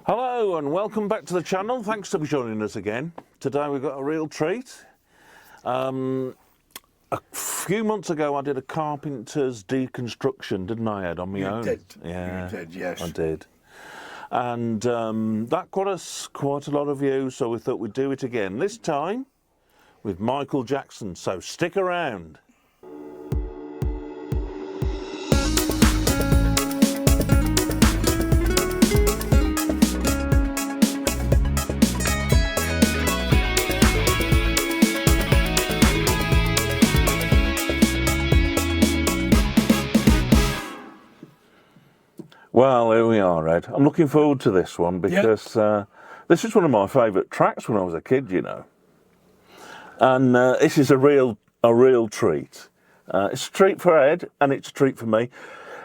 Hello and welcome back to the channel. Thanks for joining us again. Today we've got a real treat. A few months ago I did a carpenter's deconstruction, didn't I, Ed, on my own? You did. Yeah, You did, yes. I did. And that got us quite a lot of views, so we thought we'd do it again. This time with Michael Jackson, so stick around. Well, here we are, Ed. I'm looking forward to this one because this is one of my favourite tracks when I was a kid, you know. And this is a real treat. It's a treat for Ed and it's a treat for me.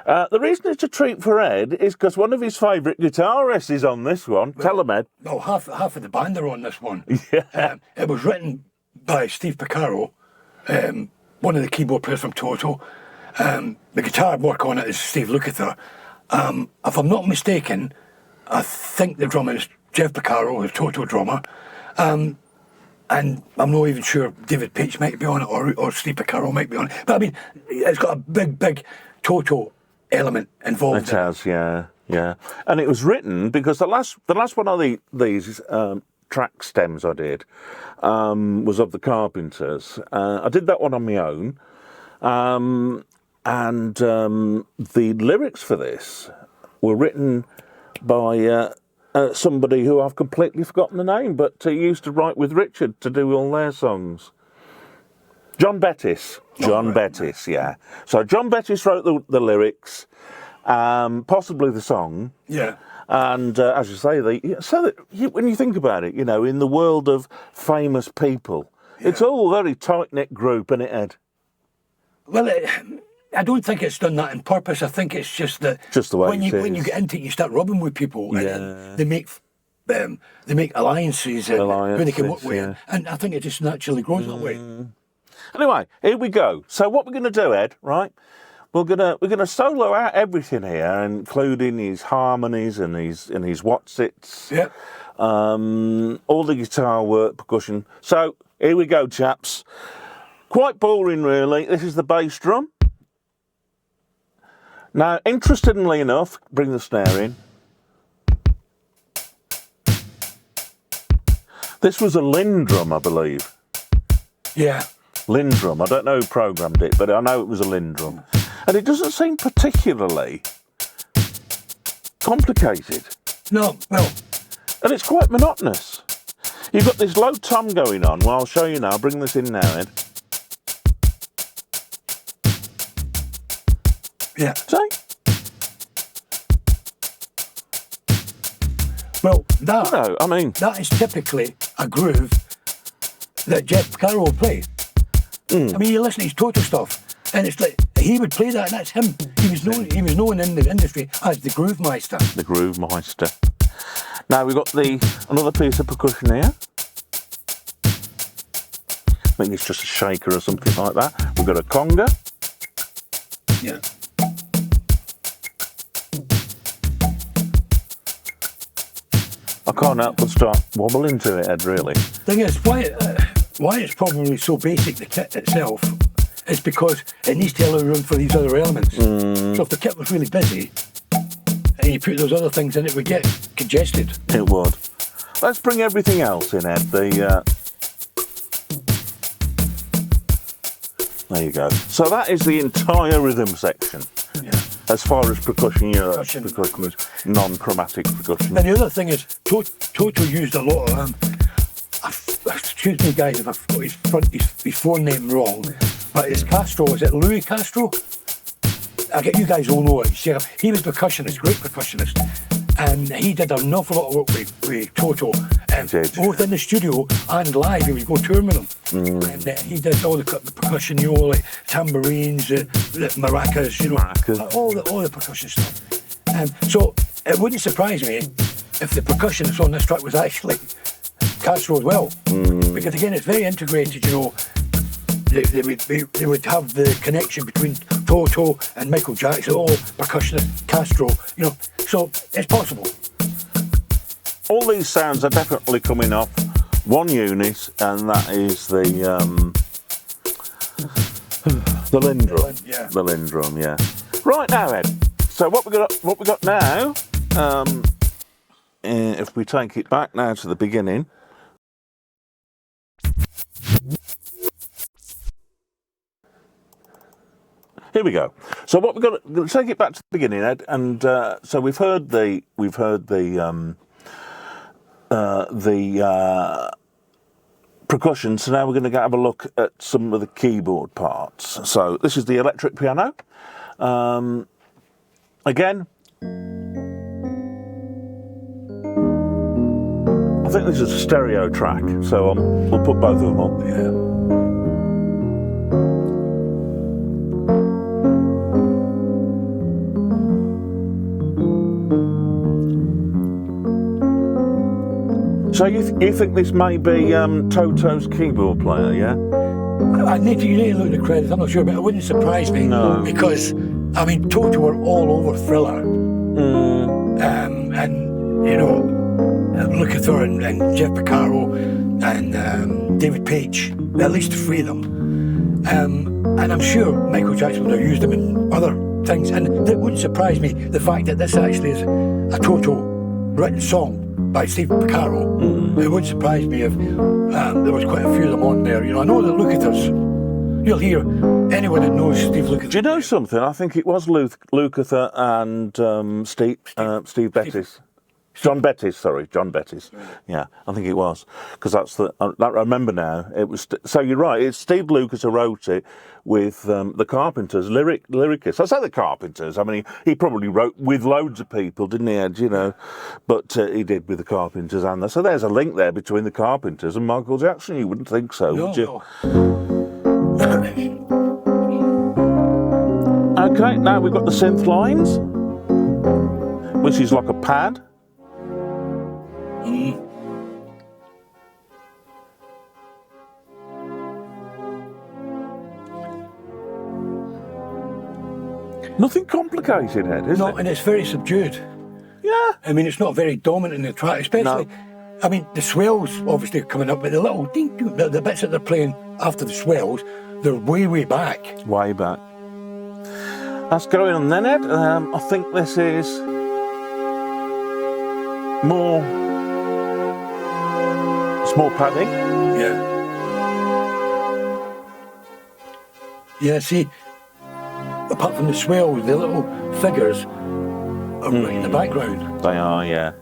The reason it's a treat for Ed is because one of his favourite guitarists is on this one. Well, tell him, Ed. Well, half of the band are on this one. Yeah. It was written by Steve Porcaro, one of the keyboard players from Toto. The guitar work on it is Steve Lukather. If I'm not mistaken, I think the drummer is Jeff Porcaro, the Toto drummer. And I'm not even sure David Paich might be on it or Steve Porcaro might be on it. But I mean, it's got a big Toto element involved. It has, yeah. And it was written because the last one of these track stems I did was of the Carpenters. I did that one on my own. And the lyrics for this were written by somebody who I've completely forgotten the name, but he used to write with Richard to do all their songs. John Bettis. John Bettis, yeah. So John Bettis wrote the lyrics, possibly the song. Yeah. And as you say, when you think about it, you know, in the world of famous people, it's all a very tight-knit group, isn't it, Ed? Well, I don't think it's done that on purpose. I think it's just that just the way when you get into it, you start rubbing with people, and they make alliances who they can work with, and I think it just naturally grows that way. Anyway, here we go. So what we're going to do, Ed, right? We're gonna solo out everything here, including his harmonies and his whatsits. Yeah. All the guitar work, percussion. So here we go, chaps. Quite boring, really. This is the bass drum. Now, interestingly enough, bring the snare in. This was a Linn drum, I believe. Yeah. Linn drum. I don't know who programmed it, but I know it was a Linn drum. And it doesn't seem particularly complicated. No, well. And it's quite monotonous. You've got this low tom going on. Well, I'll show you now. I'll bring this in now, Ed. Yeah. See? Well, that, no, I mean, that is typically a groove that Jeff Porcaro will play. I mean, you listen to his Toto stuff, and it's like he would play that, and that's him. He was known in the industry as the Groove Meister. The Groove Meister. Now we've got another piece of percussion here. I think it's just a shaker or something like that. We've got a conga. Yeah. I can't help but start wobbling to it, Ed, really. Thing is, why it's probably so basic, the kit itself, is because it needs to allow room for these other elements. So if the kit was really busy, and you put those other things in, it would get congested. It would. Let's bring everything else in, Ed. There you go. So that is the entire rhythm section. Yeah. As far as percussion is non-chromatic percussion. And the other thing is, Toto used a lot of, excuse me guys if I've got his forename wrong, but it's Castro, is it Louis Castro? You guys all know it. He was a percussionist, great percussionist, and he did an awful lot of work with Toto, both in the studio and live. He would go touring with them, and he did all the percussion, you know, like tambourines, the maracas, you know, all the percussion stuff. So it wouldn't surprise me if the percussionist on this track was actually Castro as well, because again, it's very integrated, you know. They would have the connection between Toto and Michael Jackson, all percussionist, Castro, you know, so it's possible. all these sounds are definitely coming off one unit, and that is the Lindrum. Yeah. The Lindrum, yeah. Right now, Ed. So what we got now? If we take it back now to the beginning. Here we go. So what we've got, let's take it back to the beginning, Ed. And so we've heard the percussion. So now we're going to have a look at some of the keyboard parts. So this is the electric piano. Again, I think this is a stereo track. So we'll put both of them on. Yeah. So you think this may be Toto's keyboard player, yeah? You need to look at the credits. I'm not sure, but it wouldn't surprise me. No. Because, I mean, Toto were all over Thriller. And, you know, Lukather and Jeff Porcaro and David Page, at least three of them. And I'm sure Michael Jackson would have used them in other things. And it wouldn't surprise me, the fact that this actually is a Toto written song by Steve Porcaro. It wouldn't surprise me if there was quite a few of them on there. You know, I know that Lukather's, you'll hear anyone that knows Steve Lukather. Do you know something? I think it was Lukather and Steve Bettis. John Bettis, sorry, John Bettis. Yeah, I think it was, because that's the. I remember now. It was. So you're right. It's Steve Lukather wrote it with the Carpenters, lyricists. I say the Carpenters. I mean, he probably wrote with loads of people, didn't he, Ed? You know, but he did with the Carpenters and so there's a link there between the Carpenters and Michael Jackson. You wouldn't think so, would you? No. Okay, now we've got the synth lines, which is like a pad. Nothing complicated, Ed, is No, it? and it's very subdued. Yeah. I mean, it's not very dominant in the track, especially. No. I mean, the swells obviously are coming up, but the little ding, ding, the bits that they're playing after the swells, they're way back. Way back. That's going on then, Ed. I think this is more. It's more padding. Yeah. Yeah, see, apart from the swells, the little figures are right in the background. They are, yeah.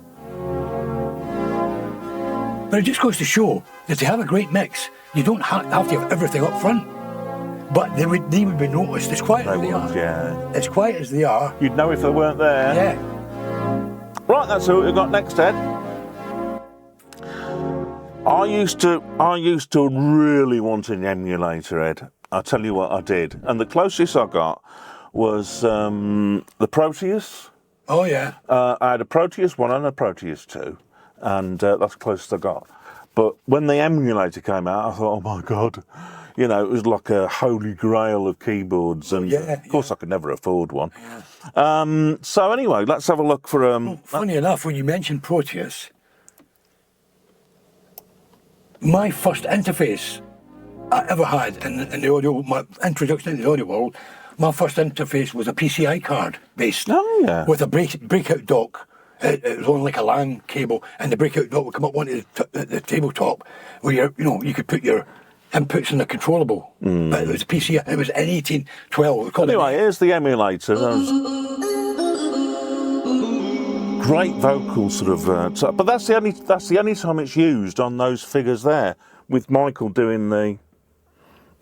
But it just goes to show that to have a great mix, you don't have to have everything up front. But they would be noticed as quiet as they are. Yeah. As quiet as they are. You'd know if they weren't there. Yeah. Right, that's what we've got next, Ed. I used to really want an emulator, Ed. I'll tell you what I did. And the closest I got was the Proteus. Oh, yeah. I had a Proteus 1 and a Proteus 2. And that's the closest I got. But when the emulator came out, I thought, oh my God. You know, it was like a holy grail of keyboards. And of course, I could never afford one. Yeah. So anyway, let's have a look for... Well, funny enough, when you mentioned Proteus, my first interface I ever had in the audio, my introduction into the audio world, my first interface was a PCI card based. Oh, yeah. With a breakout dock. It was on like a LAN cable, and the breakout dock would come up onto the tabletop, where you could put your inputs in the controllable. But it was a PCI. It was N1812. Anyway, here's the emulator. Those great vocal sort of, but that's the only time it's used on those figures there, with Michael doing the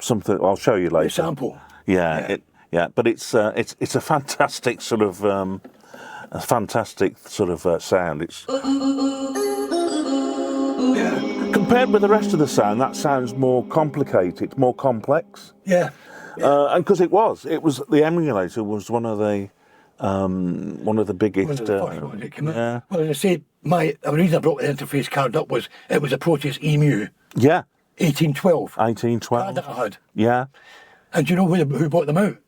something. I'll show you later. The sample. Yeah. But it's a fantastic sort of sound. It's compared with the rest of the sound, that sounds more complicated, more complex. Yeah. And because it was the emulator was one of the biggest. One of the first ones that came out. Yeah. Well, as I say, the reason I brought the interface card up was it was a Proteus EMU. Yeah. 1812. 1812. Card that I had. Yeah. And do you know who bought them out?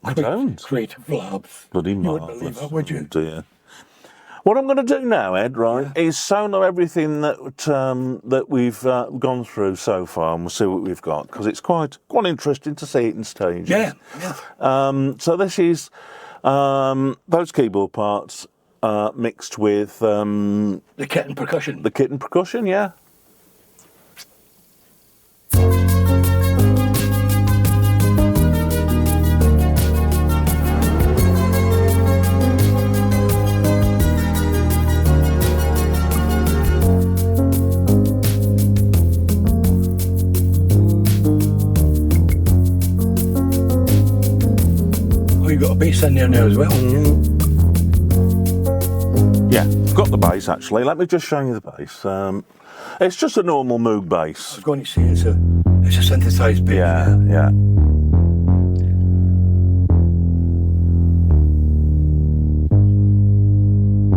I don't. Creative Labs. Bloody You wouldn't marvellous. believe that, would you? Dear. What I'm going to do now, Ed, right, is solo everything that we've gone through so far, and we'll see what we've got, because it's quite interesting to see it in stages. Yeah. So this is those keyboard parts mixed with The kit and percussion. the kit and percussion, yeah. Oh, you got a bass in there now as well. Yeah, I've got the bass actually. Let me just show you the bass. It's just a normal Moog I bass. was going to say it's a synthesized bass. Yeah.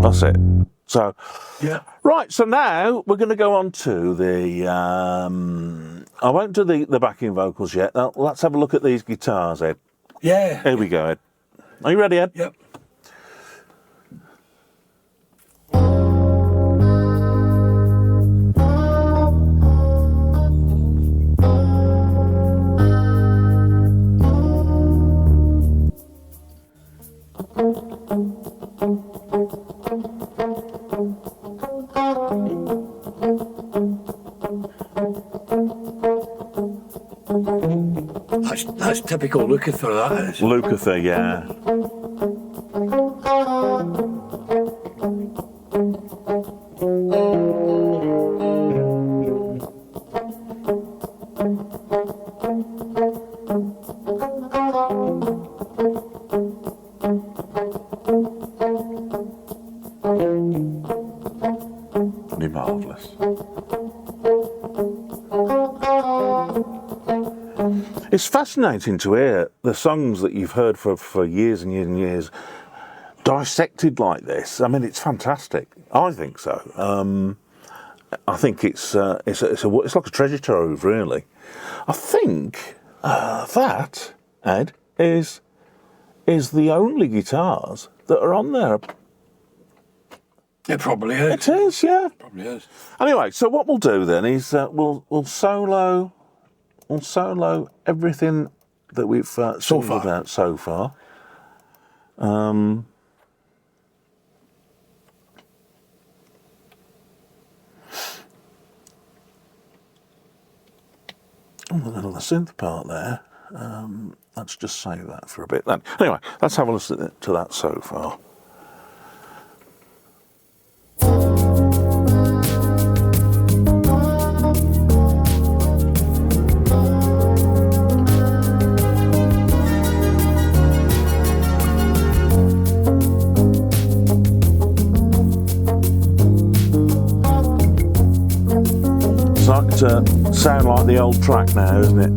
That's it. So, Yeah. right, so now we're going to go on to the... I won't do the backing vocals yet. Now, let's have a look at these guitars, Ed. Yeah. Here we go, Ed. Are you ready, Ed? Yep. That's typical Lukather, that is. Lukather, yeah. Pretty marvellous. It's fascinating to hear the songs that you've heard for years and years and years dissected like this. I mean, it's fantastic. I think so. I think it's like a treasure trove, really. I think that, Ed, is the only guitars that are on there. It probably is. It is, yeah. Probably is. Anyway, so what we'll do then is we'll solo everything that we've so far. about so far. The little synth part there. Let's just save that for a bit then. Anyway, let's have a listen to that so far. It's starting to sound like the old track now, isn't it?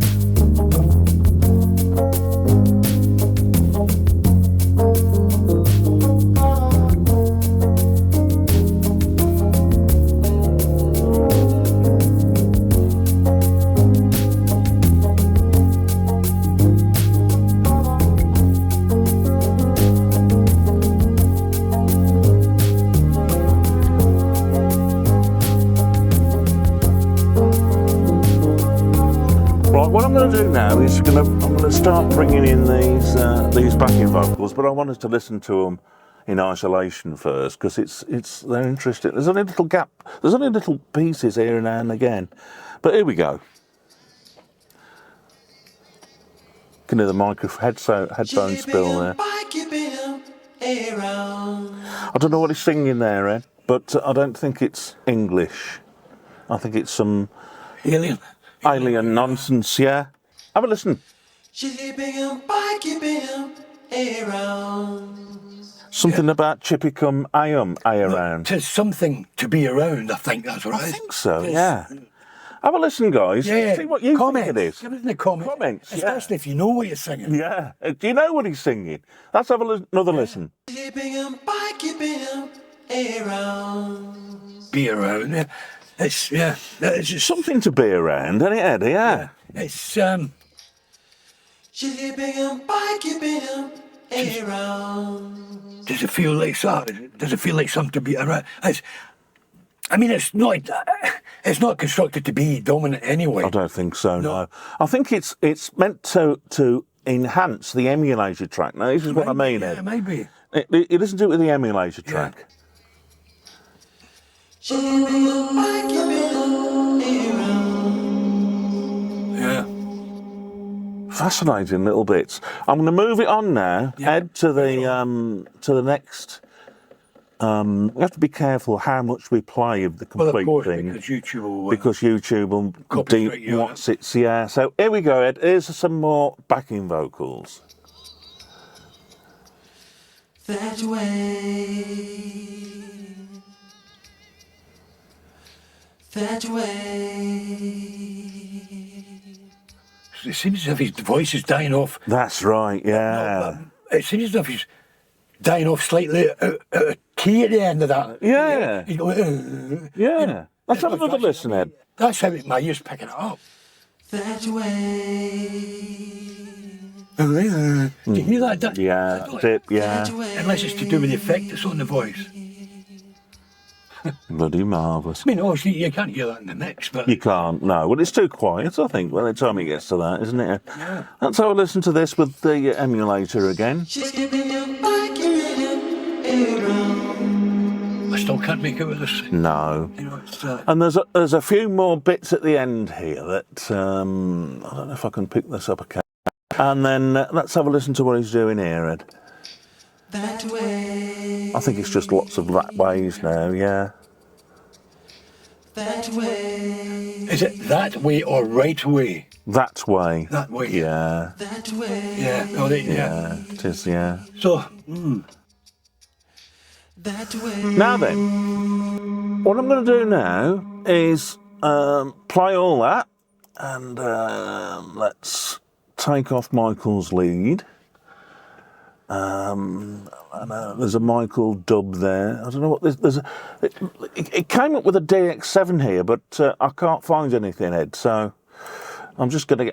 What I'm going to do now is I'm going to start bringing in these backing vocals, but I wanted to listen to them in isolation first because they're interesting. There's only a little gap. There's only little pieces here and now and again, but here we go. Can hear the headphone spill there. I don't know what he's singing there, Ed, but I don't think it's English. I think it's some alien nonsense, yeah. Have a listen. Something about chippy come around. Tis something to be around, I think that's what it is. I think so, yeah. Have a listen, guys. Yeah. See what you think it is. Give it in the comments. Especially if you know what you're singing. Yeah. Do you know what he's singing? Let's have another listen. Be around. Yeah. It's just Something to be around, isn't it, Eddie? Yeah. it's Does it feel like that? Does it feel like something to be around? I mean, it's not constructed to be dominant anyway. I don't think so. No. I think it's meant to enhance the emulator track. Now, this is what I mean. Yeah, Ed. maybe. You listen to it with the emulator track. Yeah. Fascinating little bits. I'm going to move it on now, Ed, to the next. We have to be careful how much we play of the complete Well, of course, thing because YouTube will copyright you. wants it. Yeah. So here we go, Ed. Here's some more backing vocals. That way. That way. It seems as if his voice is dying off. That's right. Yeah. It seems as if he's dying off slightly out of key at the end of that. Yeah. He's going, Yeah. Let's have another listen, Ed. That's how my ears picking it up. That way. Do you hear that? Yeah. Dip. Yeah. Unless it's to do with the effect that's on the voice. Bloody marvellous. I mean, obviously you can't hear that in the mix, but You can't, no. Well, it's too quiet, I think, by the time it gets to that, isn't it? Yeah. Let's have a listen to this with the emulator again. She's giving you back your rhythm. I still can't make out with this. No. You know, it's And there's a few more bits at the end here that, I don't know if I can pick this up again. And then let's have a listen to what he's doing here, Ed. That way. I think it's just lots of that ways now, yeah. That way. Is it that way or right way? That way. That way. Yeah. That way. Yeah. Oh, yeah. Yeah, it is, yeah. So, That way. Now then, what I'm going to do now is play all that, and let's take off Michael's lead. There's a Michael dub there. I don't know what there's. It came up with a DX7 here, but I can't find anything, Ed. So I'm just gonna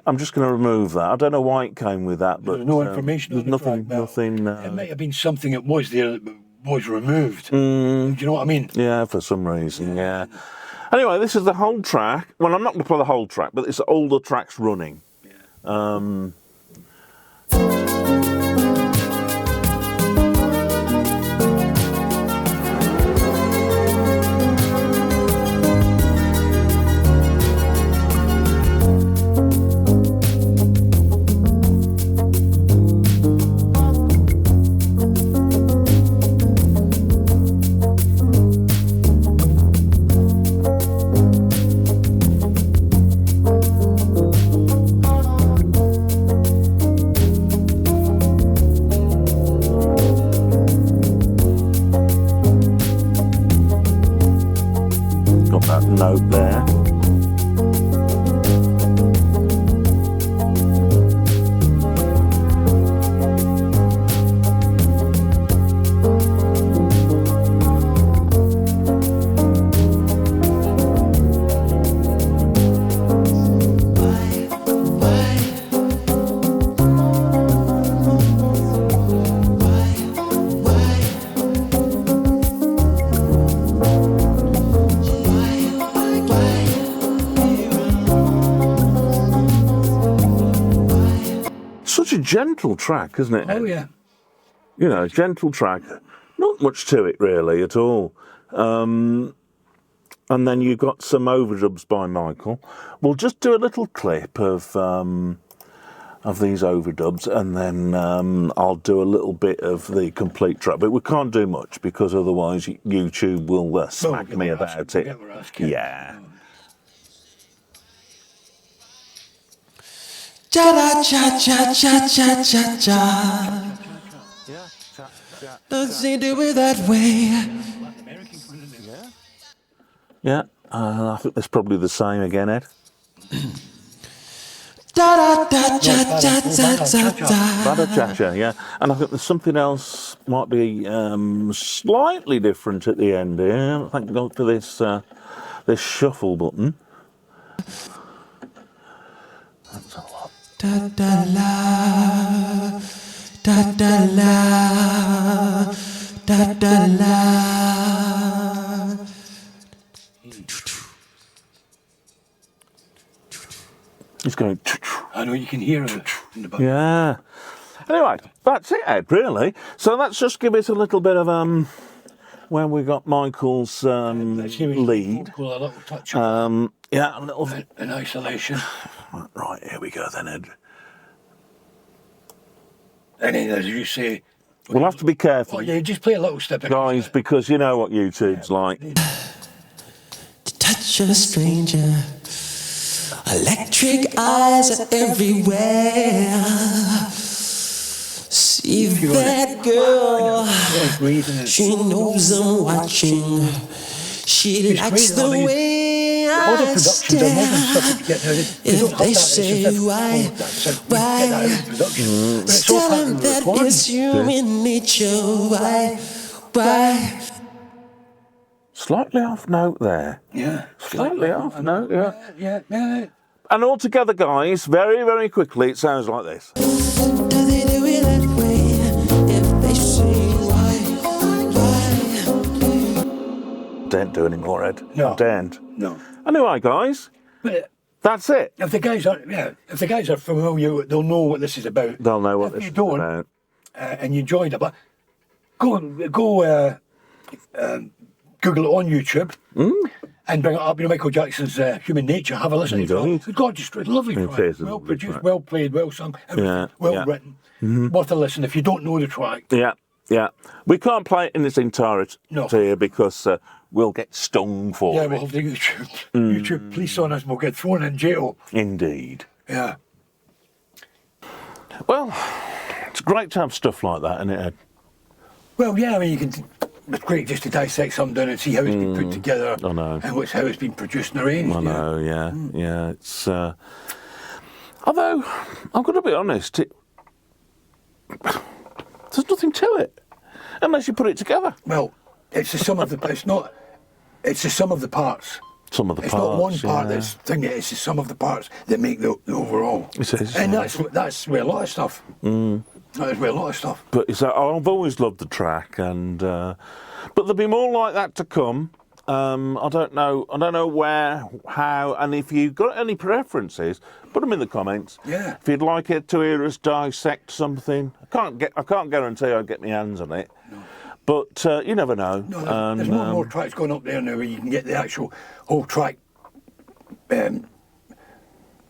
remove that. I don't know why it came with that, but there's no information. There's on the nothing. track. Nothing. It might have been something that was there that was removed. Do you know what I mean? Yeah, for some reason. Yeah. Anyway, this is the whole track. Well, I'm not going to play the whole track, but it's all the tracks running. Got that note there. Such a gentle track, isn't it? Oh yeah. You know, gentle track. Not much to it really at all. And then you've got some overdubs by Michael. We'll just do a little clip of these overdubs, and then I'll do a little bit of the complete track. But we can't do much because otherwise YouTube will smack me about it. Yeah. Cha da cha cha cha cha cha cha. Does he do it that way? Yeah. I think that's probably the same again, Ed. Da da da cha cha cha cha cha. Bada-cha-cha, yeah. And I think there's something else might be slightly different at the end here. I think go for this this shuffle button. That's a lot. Da da la. da da la, da da la. It's going. I know you can hear it in the back. Yeah. Anyway, that's it, Ed, really. So let's just give it a little bit of where we got Michael's Let's hear his lead. vocal, a little touch of Yeah, a little. in isolation. Right, here we go then, Ed. And then, as you say, We'll have to be careful, oh yeah, just play a little step, guys, because you know what YouTube's like. To touch a stranger, electric eyes are everywhere. See that girl, she knows I'm watching. She likes the way all the I production, the modern stuff stare. that you get now, If they say why, tell them that it's human nature. Why? Slightly off note there. Yeah, Slightly off note, yeah. yeah. And all together, guys, very, very quickly, it sounds like this. Do they do it that way? If they say why? Don't do anymore, Ed. No. Don't. No, Anyway, guys, but that's it. if the guys are familiar, they'll know what this is about. They'll know what If this you is don't, about. And you enjoyed it, but go Google it on YouTube and bring it up. You know, Michael Jackson's Human Nature. Have a listen to it. Indeed. It's gorgeous, lovely It track. is a Well lovely produced, track. well played, well sung, Yeah, well yeah. written. Worth a listen if you don't know the track. Yeah, yeah. We can't play it in its entirety No. here because we'll get stung for Yeah, it. we'll have the YouTube police on us and we'll get thrown in jail. Indeed. Yeah. Well, it's great to have stuff like that, isn't it, Ed? Well, yeah, I mean, it's great just to dissect something down and see how it's been put together I know. and how it's been produced and arranged. I know, yeah, yeah. It's although I'm going to be honest, there's nothing to it unless you put it together. Well, it's the sum of the. It's not. It's the sum of the parts. Some of the It's parts. not one part yeah. that's thing. It's the sum of the parts that make the overall. It is, and yeah. that's where a lot of stuff. That's where a lot of stuff. But it's, I've always loved the track, and but there'll be more like that to come. I don't know where, how, and if you've got any preferences, put them in the comments. Yeah. If you'd like it to hear us dissect something, I can't guarantee I'll get my hands on it. No. But you never know. No, there's more and more tracks going up there now where you can get the actual whole track.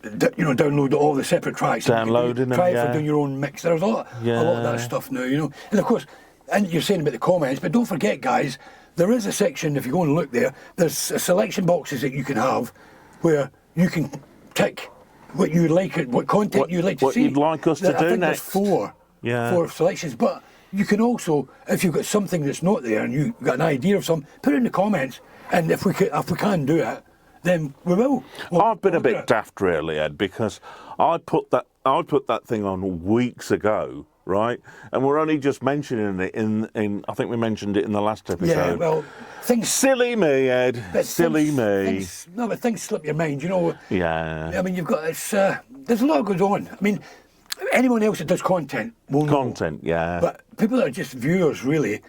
Download all the separate tracks. Downloading them, try it yeah. for doing your own mix. There's a lot of that stuff now, And of course, and you're saying about the comments, but don't forget, guys, there is a section, if you go and look there, there's a selection boxes that you can have where you can tick what you like, what content you'd like to what see. you'd like us to I do think next. There's Yeah. four selections, but you can also, if you've got something that's not there and you've got an idea of something, put it in the comments, and if we can do it, then we will. I've been a we'll do bit it. daft, really, Ed, because I put that thing on weeks ago, right? And we're only just mentioning it in I think we mentioned it in the last episode. Yeah, well, things. Silly me, Ed. but Silly things- me. but things slip your mind, Yeah. I mean, you've got there's a lot that goes on. I mean, anyone else that does content will know. Content, yeah. But people that are just viewers, really,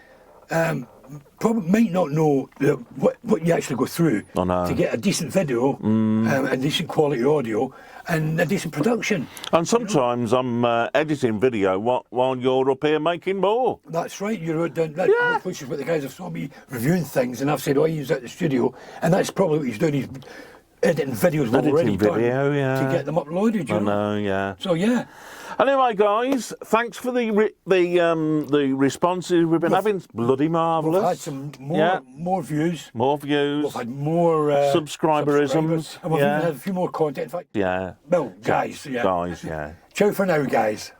probably might not know what you actually go through I know. to get a decent video, a decent quality audio, and a decent production. And sometimes I'm editing video while you're up here making more. That's right, you're down, Yeah. which is what the guys have saw me reviewing things, and I've said, I use that at the studio, and that's probably what he's doing. He's editing videos Editing already video, done yeah. to get them uploaded. I know, yeah. So yeah. Anyway, guys, thanks for the responses we've been having. It's bloody marvellous. We've had some more views. More views. We've had more Subscriberisms, and we've yeah. even had a few more content. In fact, Yeah. well, guys, yeah. Guys, yeah. Ciao for now, guys.